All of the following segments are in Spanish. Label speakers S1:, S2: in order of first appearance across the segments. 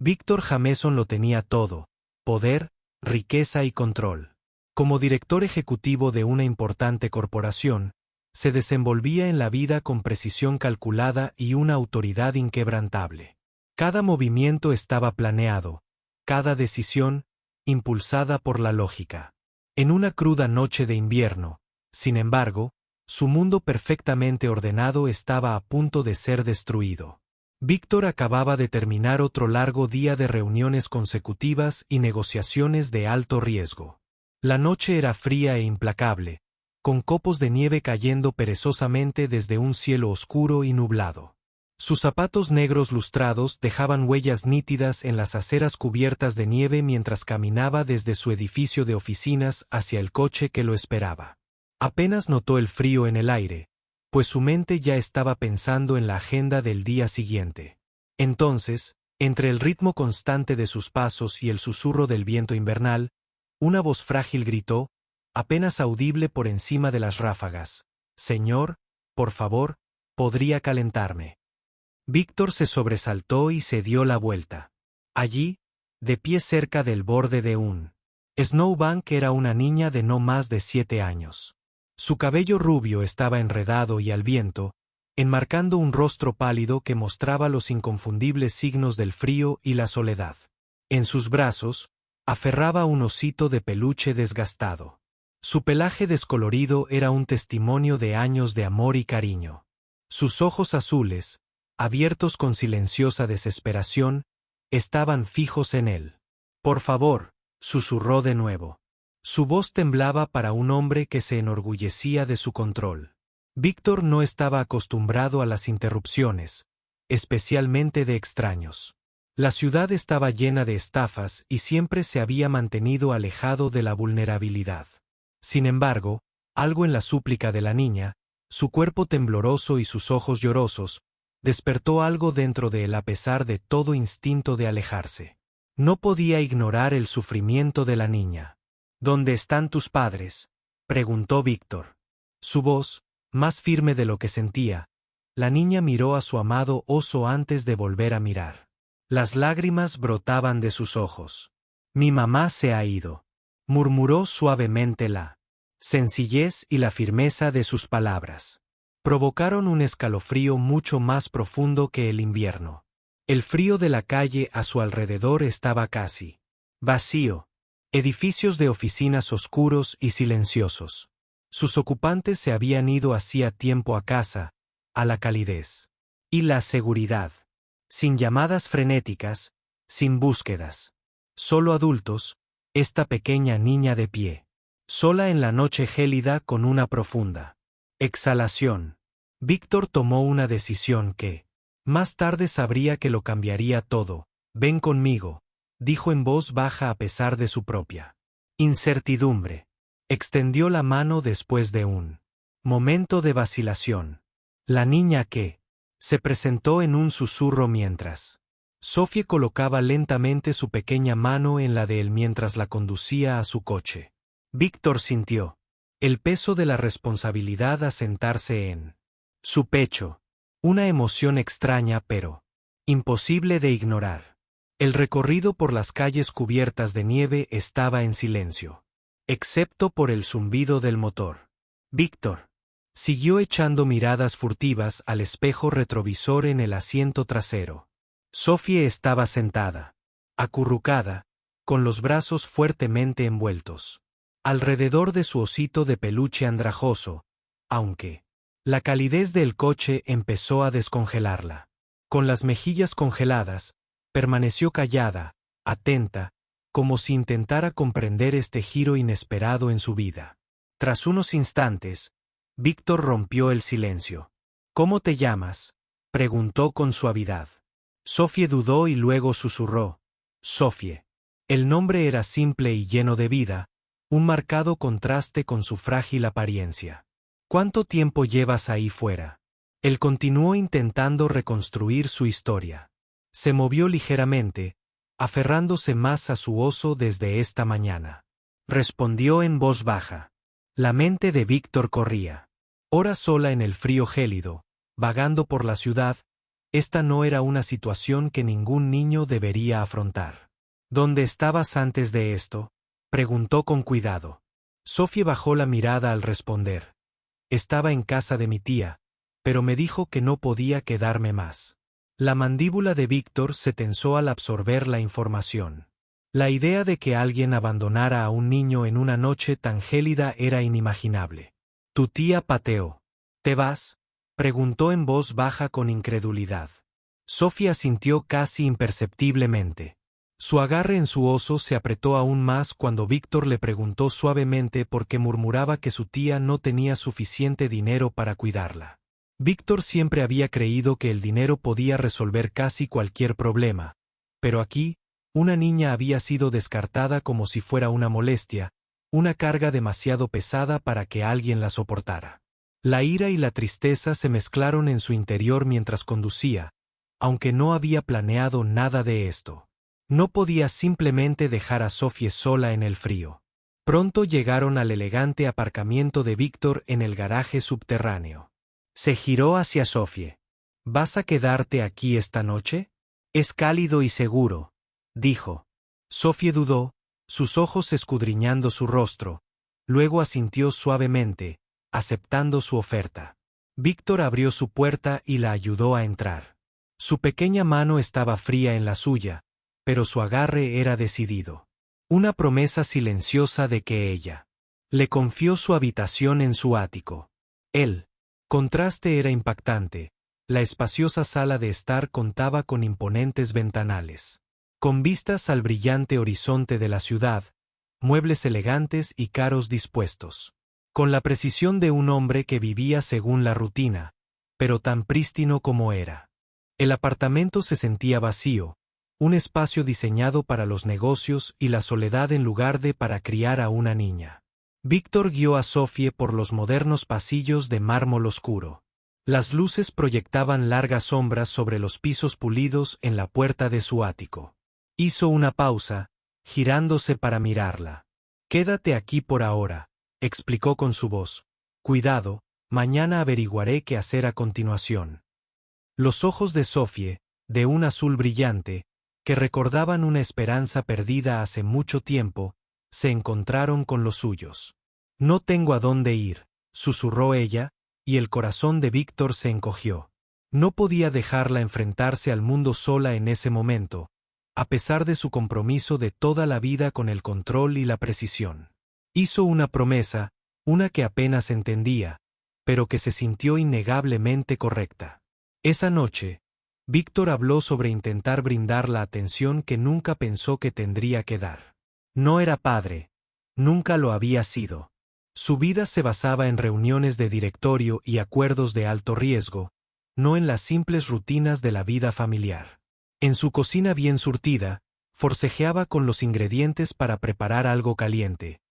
S1: Víctor Jameson lo tenía todo: poder, riqueza y control. Como director ejecutivo de una importante corporación, se desenvolvía en la vida con precisión calculada y una autoridad inquebrantable. Cada movimiento estaba planeado, cada decisión, impulsada por la lógica. En una cruda noche de invierno, sin embargo, su mundo perfectamente ordenado estaba a punto de ser destruido. Víctor acababa de terminar otro largo día de reuniones consecutivas y negociaciones de alto riesgo. La noche era fría e implacable, con copos de nieve cayendo perezosamente desde un cielo oscuro y nublado. Sus zapatos negros lustrados dejaban huellas nítidas en las aceras cubiertas de nieve mientras caminaba desde su edificio de oficinas hacia el coche que lo esperaba. Apenas notó el frío en el aire, pues su mente ya estaba pensando en la agenda del día siguiente. Entonces, entre el ritmo constante de sus pasos y el susurro del viento invernal, una voz frágil gritó, apenas audible por encima de las ráfagas: «Señor, por favor, ¿podría calentarme?». Víctor se sobresaltó y se dio la vuelta. Allí, de pie cerca del borde de un snowbank, era una niña de no más de 7 años. Su cabello rubio estaba enredado y al viento, enmarcando un rostro pálido que mostraba los inconfundibles signos del frío y la soledad. En sus brazos, aferraba un osito de peluche desgastado. Su pelaje descolorido era un testimonio de años de amor y cariño. Sus ojos azules, abiertos con silenciosa desesperación, estaban fijos en él. «Por favor», susurró de nuevo. Su voz temblaba para un hombre que se enorgullecía de su control. Víctor no estaba acostumbrado a las interrupciones, especialmente de extraños. La ciudad estaba llena de estafas y siempre se había mantenido alejado de la vulnerabilidad. Sin embargo, algo en la súplica de la niña, su cuerpo tembloroso y sus ojos llorosos, despertó algo dentro de él a pesar de todo instinto de alejarse. No podía ignorar el sufrimiento de la niña. «¿Dónde están tus padres?», preguntó Víctor. Su voz, más firme de lo que sentía, la niña miró a su amado oso antes de volver a mirar. Las lágrimas brotaban de sus ojos. «Mi mamá se ha ido», murmuró suavemente. La sencillez y la firmeza de sus palabras provocaron un escalofrío mucho más profundo que el invierno. El frío de la calle a su alrededor estaba casi vacío. Edificios de oficinas oscuros y silenciosos. Sus ocupantes se habían ido hacía tiempo a casa, a la calidez y la seguridad. Sin llamadas frenéticas, sin búsquedas. Solo adultos, esta pequeña niña de pie. Sola en la noche gélida con una profunda exhalación. Víctor tomó una decisión que, más tarde sabría que lo cambiaría todo. «Ven conmigo», dijo en voz baja a pesar de su propia incertidumbre. Extendió la mano después de un momento de vacilación. La niña que se presentó en un susurro mientras Sophie colocaba lentamente su pequeña mano en la de él mientras la conducía a su coche. Víctor sintió el peso de la responsabilidad asentarse en su pecho, una emoción extraña pero imposible de ignorar. El recorrido por las calles cubiertas de nieve estaba en silencio, excepto por el zumbido del motor. Víctor siguió echando miradas furtivas al espejo retrovisor en el asiento trasero. Sophie estaba sentada, acurrucada, con los brazos fuertemente envueltos alrededor de su osito de peluche andrajoso, aunque la calidez del coche empezó a descongelarla. Con las mejillas congeladas, permaneció callada, atenta, como si intentara comprender este giro inesperado en su vida. Tras unos instantes, Víctor rompió el silencio. «¿Cómo te llamas?», preguntó con suavidad. Sophie dudó y luego susurró: «Sophie». El nombre era simple y lleno de vida, un marcado contraste con su frágil apariencia. «¿Cuánto tiempo llevas ahí fuera?». Él continuó intentando reconstruir su historia. Se movió ligeramente, aferrándose más a su oso desde esta mañana. Respondió en voz baja. La mente de Víctor corría. Hora sola en el frío gélido, vagando por la ciudad, Esta no era una situación que ningún niño debería afrontar. ¿Dónde estabas antes de esto?, preguntó con cuidado. Sophie bajó la mirada al responder. Estaba en casa de mi tía, pero me dijo que no podía quedarme más. La mandíbula de Víctor se tensó al absorber la información. La idea de que alguien abandonara a un niño en una noche tan gélida era inimaginable. Tu tía pateó. ¿Te vas?, preguntó en voz baja con incredulidad. Sophie asintió casi imperceptiblemente. Su agarre en su oso se apretó aún más cuando Víctor le preguntó suavemente por qué murmuraba que su tía no tenía suficiente dinero para cuidarla. Víctor siempre había creído que el dinero podía resolver casi cualquier problema, pero aquí, una niña había sido descartada como si fuera una molestia, una carga demasiado pesada para que alguien la soportara. La ira y la tristeza se mezclaron en su interior mientras conducía, aunque no había planeado nada de esto. No podía simplemente dejar a Sophie sola en el frío. Pronto llegaron al elegante aparcamiento de Víctor en el garaje subterráneo. Se giró hacia Sophie. ¿Vas a quedarte aquí esta noche? Es cálido y seguro, dijo. Sophie dudó, sus ojos escudriñando su rostro, luego asintió suavemente, aceptando su oferta. Víctor abrió su puerta y la ayudó a entrar. Su pequeña mano estaba fría en la suya, pero su agarre era decidido. Una promesa silenciosa de que ella le confió su habitación en su ático. El contraste era impactante. La espaciosa sala de estar contaba con imponentes ventanales, con vistas al brillante horizonte de la ciudad, muebles elegantes y caros dispuestos. Con la precisión de un hombre que vivía según la rutina, pero tan prístino como era. El apartamento se sentía vacío, un espacio diseñado para los negocios y la soledad en lugar de para criar a una niña. Víctor guió a Sophie por los modernos pasillos de mármol oscuro. Las luces proyectaban largas sombras sobre los pisos pulidos en la puerta de su ático. Hizo una pausa, girándose para mirarla. Quédate aquí por ahora, explicó con su voz. Cuidado, mañana averiguaré qué hacer a continuación. Los ojos de Sophie, de un azul brillante, que recordaban una esperanza perdida hace mucho tiempo, se encontraron con los suyos. No tengo a dónde ir, susurró ella, y el corazón de Víctor se encogió. No podía dejarla enfrentarse al mundo sola en ese momento, a pesar de su compromiso de toda la vida con el control y la precisión. Hizo una promesa, una que apenas entendía, pero que se sintió innegablemente correcta. Esa noche, Víctor habló sobre intentar brindar la atención que nunca pensó que tendría que dar. No era padre, nunca lo había sido. Su vida se basaba en reuniones de directorio y acuerdos de alto riesgo, no en las simples rutinas de la vida familiar. En su cocina bien surtida, forcejeaba con los ingredientes para preparar algo caliente,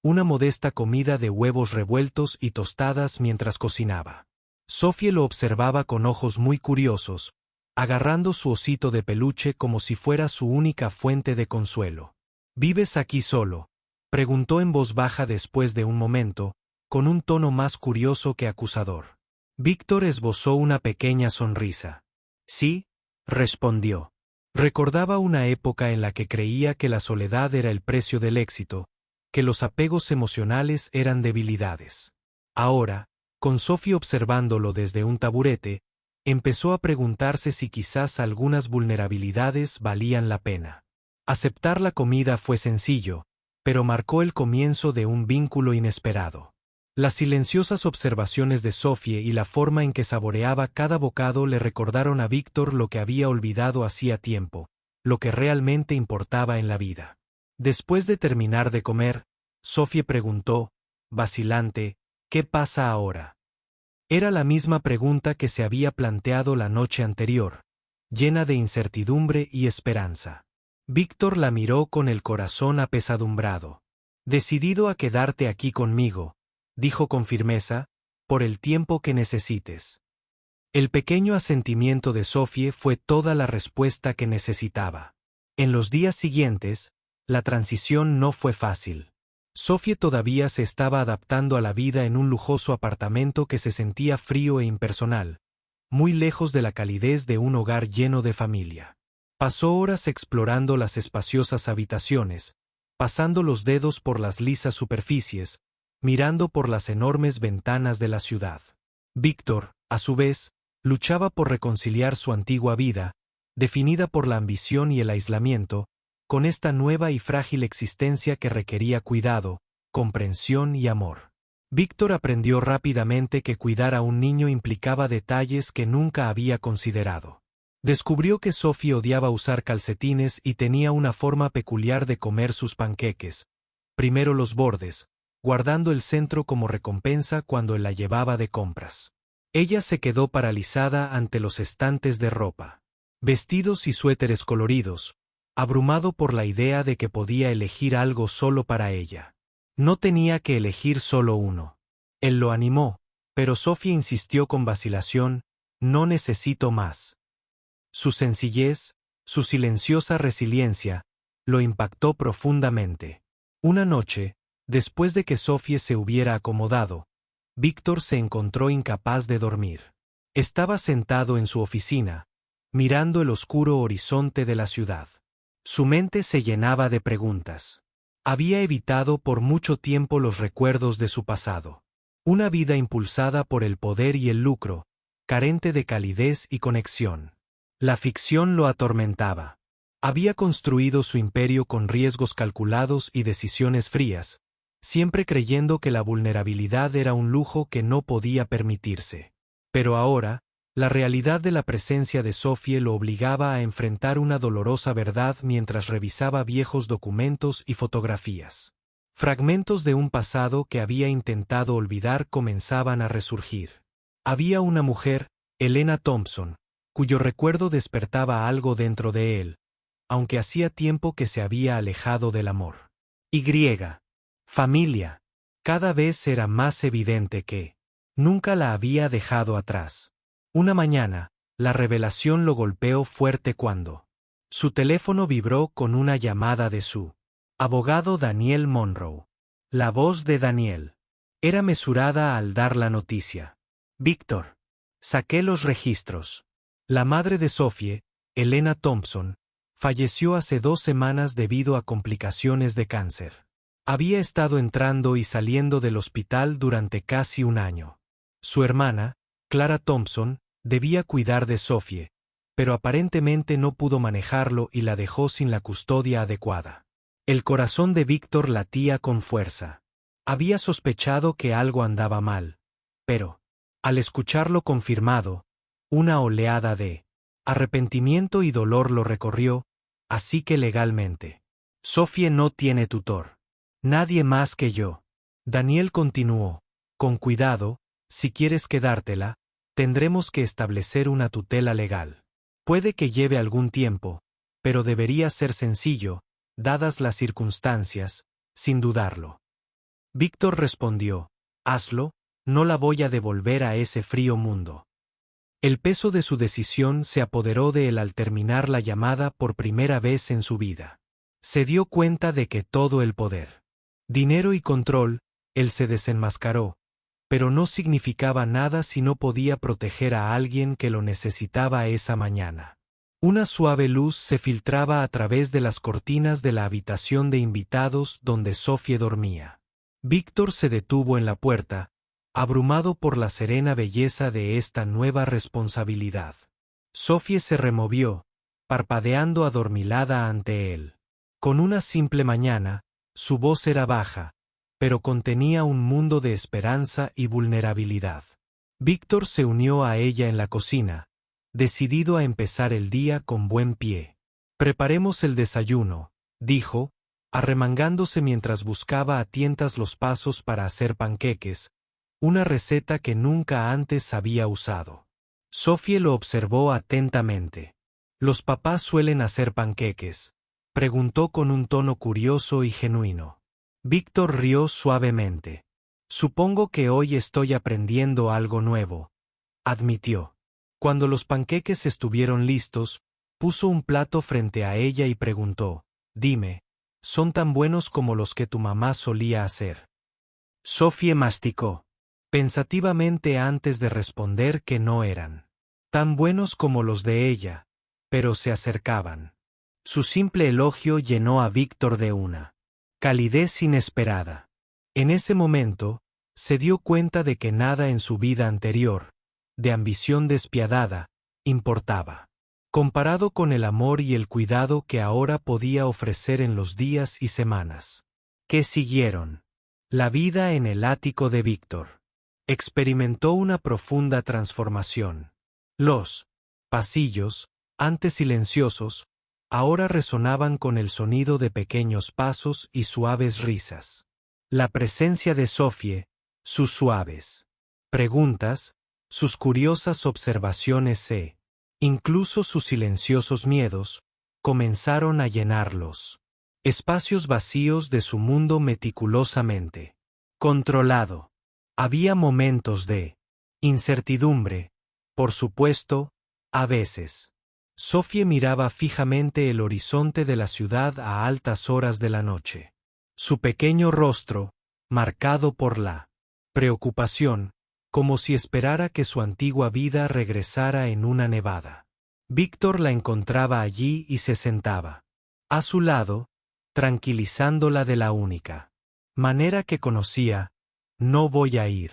S1: una modesta comida de huevos revueltos y tostadas mientras cocinaba. Sophie lo observaba con ojos muy curiosos, agarrando su osito de peluche como si fuera su única fuente de consuelo. ¿Vives aquí solo?, preguntó en voz baja después de un momento, con un tono más curioso que acusador. Víctor esbozó una pequeña sonrisa. Sí, respondió. Recordaba una época en la que creía que la soledad era el precio del éxito, que los apegos emocionales eran debilidades. Ahora, con Sophie observándolo desde un taburete, empezó a preguntarse si quizás algunas vulnerabilidades valían la pena. Aceptar la comida fue sencillo, pero marcó el comienzo de un vínculo inesperado. Las silenciosas observaciones de Sophie y la forma en que saboreaba cada bocado le recordaron a Víctor lo que había olvidado hacía tiempo, lo que realmente importaba en la vida. Después de terminar de comer, Sophie preguntó, vacilante, ¿qué pasa ahora? Era la misma pregunta que se había planteado la noche anterior, llena de incertidumbre y esperanza. Víctor la miró con el corazón apesadumbrado. Decidido a quedarte aquí conmigo, dijo con firmeza, por el tiempo que necesites. El pequeño asentimiento de Sophie fue toda la respuesta que necesitaba. En los días siguientes, la transición no fue fácil. Sophie todavía se estaba adaptando a la vida en un lujoso apartamento que se sentía frío e impersonal, muy lejos de la calidez de un hogar lleno de familia. Pasó horas explorando las espaciosas habitaciones, pasando los dedos por las lisas superficies, mirando por las enormes ventanas de la ciudad. Víctor, a su vez, luchaba por reconciliar su antigua vida, definida por la ambición y el aislamiento, con esta nueva y frágil existencia que requería cuidado, comprensión y amor. Víctor aprendió rápidamente que cuidar a un niño implicaba detalles que nunca había considerado. Descubrió que Sophie odiaba usar calcetines y tenía una forma peculiar de comer sus panqueques, primero los bordes, guardando el centro como recompensa cuando él la llevaba de compras. Ella se quedó paralizada ante los estantes de ropa, vestidos y suéteres coloridos, abrumado por la idea de que podía elegir algo solo para ella. No tenía que elegir solo uno. Él lo animó, pero Sophie insistió con vacilación: no necesito más. Su sencillez, su silenciosa resiliencia, lo impactó profundamente. Una noche, después de que Sophie se hubiera acomodado, Víctor se encontró incapaz de dormir. Estaba sentado en su oficina, mirando el oscuro horizonte de la ciudad. Su mente se llenaba de preguntas. Había evitado por mucho tiempo los recuerdos de su pasado. Una vida impulsada por el poder y el lucro, carente de calidez y conexión. La ficción lo atormentaba. Había construido su imperio con riesgos calculados y decisiones frías, siempre creyendo que la vulnerabilidad era un lujo que no podía permitirse. Pero ahora, la realidad de la presencia de Sophie lo obligaba a enfrentar una dolorosa verdad mientras revisaba viejos documentos y fotografías. Fragmentos de un pasado que había intentado olvidar comenzaban a resurgir. Había una mujer, Helena Thompson, cuyo recuerdo despertaba algo dentro de él, aunque hacía tiempo que se había alejado del amor. Familia. Cada vez era más evidente que nunca la había dejado atrás. Una mañana, la revelación lo golpeó fuerte cuando su teléfono vibró con una llamada de su abogado Daniel Monroe. La voz de Daniel era mesurada al dar la noticia. Víctor. Saqué los registros. La madre de Sophie, Helena Thompson, falleció hace 2 semanas debido a complicaciones de cáncer. Había estado entrando y saliendo del hospital durante casi un año. Su hermana, Clara Thompson, debía cuidar de Sophie, pero aparentemente no pudo manejarlo y la dejó sin la custodia adecuada. El corazón de Víctor latía con fuerza. Había sospechado que algo andaba mal, pero, al escucharlo confirmado, una oleada de arrepentimiento y dolor lo recorrió, así que legalmente. Sophie no tiene tutor. Nadie más que yo. Daniel continuó: con cuidado, si quieres quedártela, tendremos que establecer una tutela legal. Puede que lleve algún tiempo, pero debería ser sencillo, dadas las circunstancias, sin dudarlo. Víctor respondió: hazlo, no la voy a devolver a ese frío mundo. El peso de su decisión se apoderó de él al terminar la llamada por primera vez en su vida. Se dio cuenta de que todo el poder, dinero y control, él se desenmascaró, pero no significaba nada si no podía proteger a alguien que lo necesitaba esa mañana. Una suave luz se filtraba a través de las cortinas de la habitación de invitados donde Sophie dormía. Víctor se detuvo en la puerta, abrumado por la serena belleza de esta nueva responsabilidad. Sophie se removió, parpadeando adormilada ante él. Con una simple mañana, su voz era baja, pero contenía un mundo de esperanza y vulnerabilidad. Víctor se unió a ella en la cocina, decidido a empezar el día con buen pie. Preparemos el desayuno, dijo, arremangándose mientras buscaba a tientas los pasos para hacer panqueques, una receta que nunca antes había usado. Sophie lo observó atentamente. ¿Los papás suelen hacer panqueques?, preguntó con un tono curioso y genuino. Víctor rió suavemente. Supongo que hoy estoy aprendiendo algo nuevo, admitió. Cuando los panqueques estuvieron listos, puso un plato frente a ella y preguntó: dime, ¿son tan buenos como los que tu mamá solía hacer? Sophie masticó pensativamente antes de responder que no eran. tan buenos como los de ella, pero se acercaban. Su simple elogio llenó a Víctor de una calidez inesperada. En ese momento, se dio cuenta de que nada en su vida anterior, de ambición despiadada, importaba, comparado con el amor y el cuidado que ahora podía ofrecer en los días y semanas que siguieron. La vida en el ático de Víctor experimentó una profunda transformación. Los pasillos, antes silenciosos, ahora resonaban con el sonido de pequeños pasos y suaves risas. La presencia de Sophie, sus suaves preguntas, sus curiosas observaciones incluso sus silenciosos miedos, comenzaron a llenar los espacios vacíos de su mundo meticulosamente controlado. Había momentos de incertidumbre, por supuesto, a veces. Sophie miraba fijamente el horizonte de la ciudad a altas horas de la noche. Su pequeño rostro, marcado por la preocupación, como si esperara que su antigua vida regresara en una nevada. Víctor la encontraba allí y se sentaba a su lado, tranquilizándola de la única manera que conocía: no voy a ir.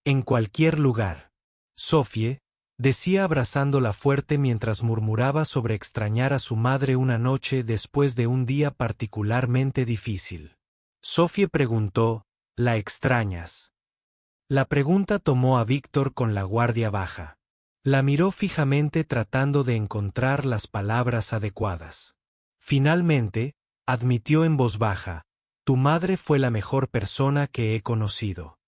S1: En cualquier lugar. Sophie, decía abrazándola fuerte mientras murmuraba sobre extrañar a su madre una noche después de un día particularmente difícil. Sophie preguntó: ¿la extrañas? La pregunta tomó a Víctor con la guardia baja. La miró fijamente tratando de encontrar las palabras adecuadas. Finalmente, admitió en voz baja: tu madre fue la mejor persona que he conocido.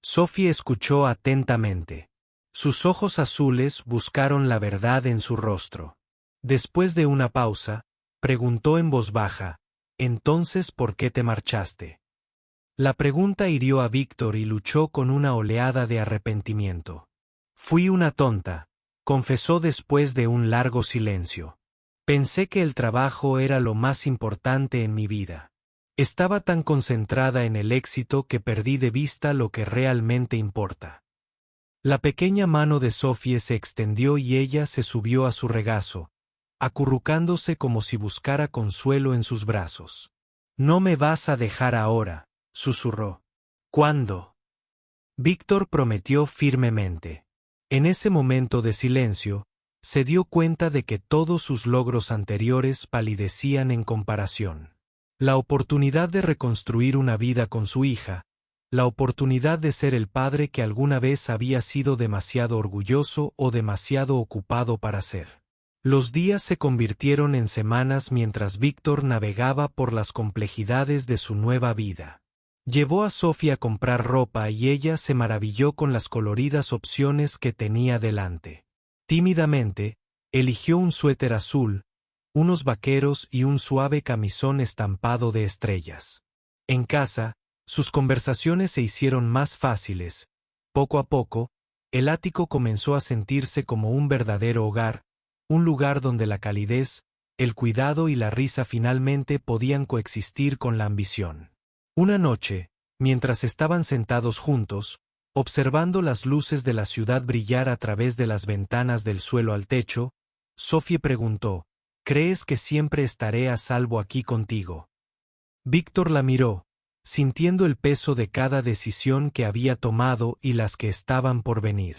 S1: Sophie escuchó atentamente. Sus ojos azules buscaron la verdad en su rostro. Después de una pausa, preguntó en voz baja: ¿entonces por qué te marchaste? La pregunta hirió a Víctor y luchó con una oleada de arrepentimiento. Fui una tonta, confesó después de un largo silencio. Pensé que el trabajo era lo más importante en mi vida. Estaba tan concentrada en el éxito que perdí de vista lo que realmente importa. La pequeña mano de Sophie se extendió y ella se subió a su regazo, acurrucándose como si buscara consuelo en sus brazos. No me vas a dejar ahora, susurró. ¿Cuándo? Víctor prometió firmemente. En ese momento de silencio, se dio cuenta de que todos sus logros anteriores palidecían en comparación. La oportunidad de reconstruir una vida con su hija, la oportunidad de ser el padre que alguna vez había sido demasiado orgulloso o demasiado ocupado para ser. Los días se convirtieron en semanas mientras Víctor navegaba por las complejidades de su nueva vida. Llevó a Sophie a comprar ropa y ella se maravilló con las coloridas opciones que tenía delante. Tímidamente, eligió un suéter azul, unos vaqueros y un suave camisón estampado de estrellas. En casa, sus conversaciones se hicieron más fáciles. Poco a poco, el ático comenzó a sentirse como un verdadero hogar, un lugar donde la calidez, el cuidado y la risa finalmente podían coexistir con la ambición. Una noche, mientras estaban sentados juntos, observando las luces de la ciudad brillar a través de las ventanas del suelo al techo, Sophie preguntó: ¿crees que siempre estaré a salvo aquí contigo? Víctor la miró, sintiendo el peso de cada decisión que había tomado y las que estaban por venir.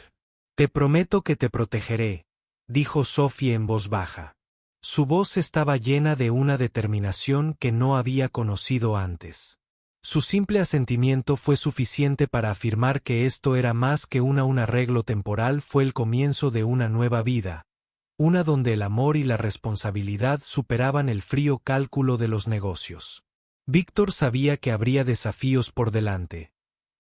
S1: Te prometo que te protegeré, dijo Sophie en voz baja. Su voz estaba llena de una determinación que no había conocido antes. Su simple asentimiento fue suficiente para afirmar que esto era más que un arreglo temporal. Fue el comienzo de una nueva vida, una donde el amor y la responsabilidad superaban el frío cálculo de los negocios. Víctor sabía que habría desafíos por delante: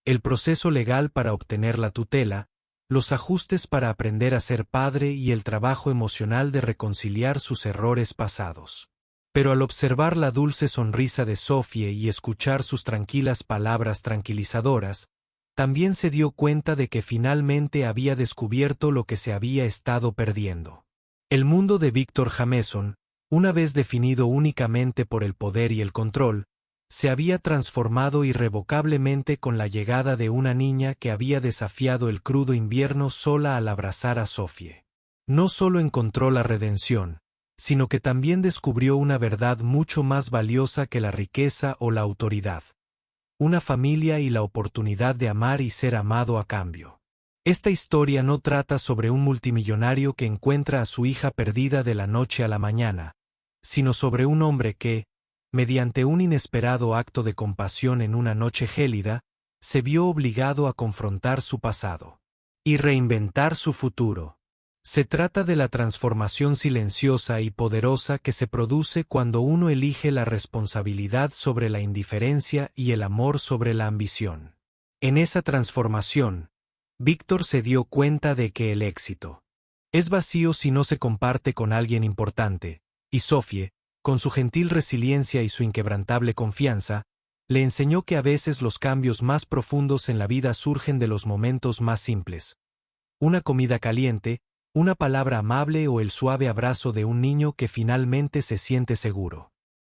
S1: el proceso legal para obtener la tutela, los ajustes para aprender a ser padre y el trabajo emocional de reconciliar sus errores pasados. Pero al observar la dulce sonrisa de Sophie y escuchar sus tranquilas palabras tranquilizadoras, también se dio cuenta de que finalmente había descubierto lo que se había estado perdiendo. El mundo de Víctor Jameson, una vez definido únicamente por el poder y el control, se había transformado irrevocablemente con la llegada de una niña que había desafiado el crudo invierno sola al abrazar a Sophie. No solo encontró la redención, sino que también descubrió una verdad mucho más valiosa que la riqueza o la autoridad: una familia y la oportunidad de amar y ser amado a cambio. Esta historia no trata sobre un multimillonario que encuentra a su hija perdida de la noche a la mañana, sino sobre un hombre que, mediante un inesperado acto de compasión en una noche gélida, se vio obligado a confrontar su pasado y reinventar su futuro. Se trata de la transformación silenciosa y poderosa que se produce cuando uno elige la responsabilidad sobre la indiferencia y el amor sobre la ambición. En esa transformación, Víctor se dio cuenta de que el éxito es vacío si no se comparte con alguien importante, y Sophie, con su gentil resiliencia y su inquebrantable confianza, le enseñó que a veces los cambios más profundos en la vida surgen de los momentos más simples: una comida caliente, una palabra amable o el suave abrazo de un niño que finalmente se siente seguro.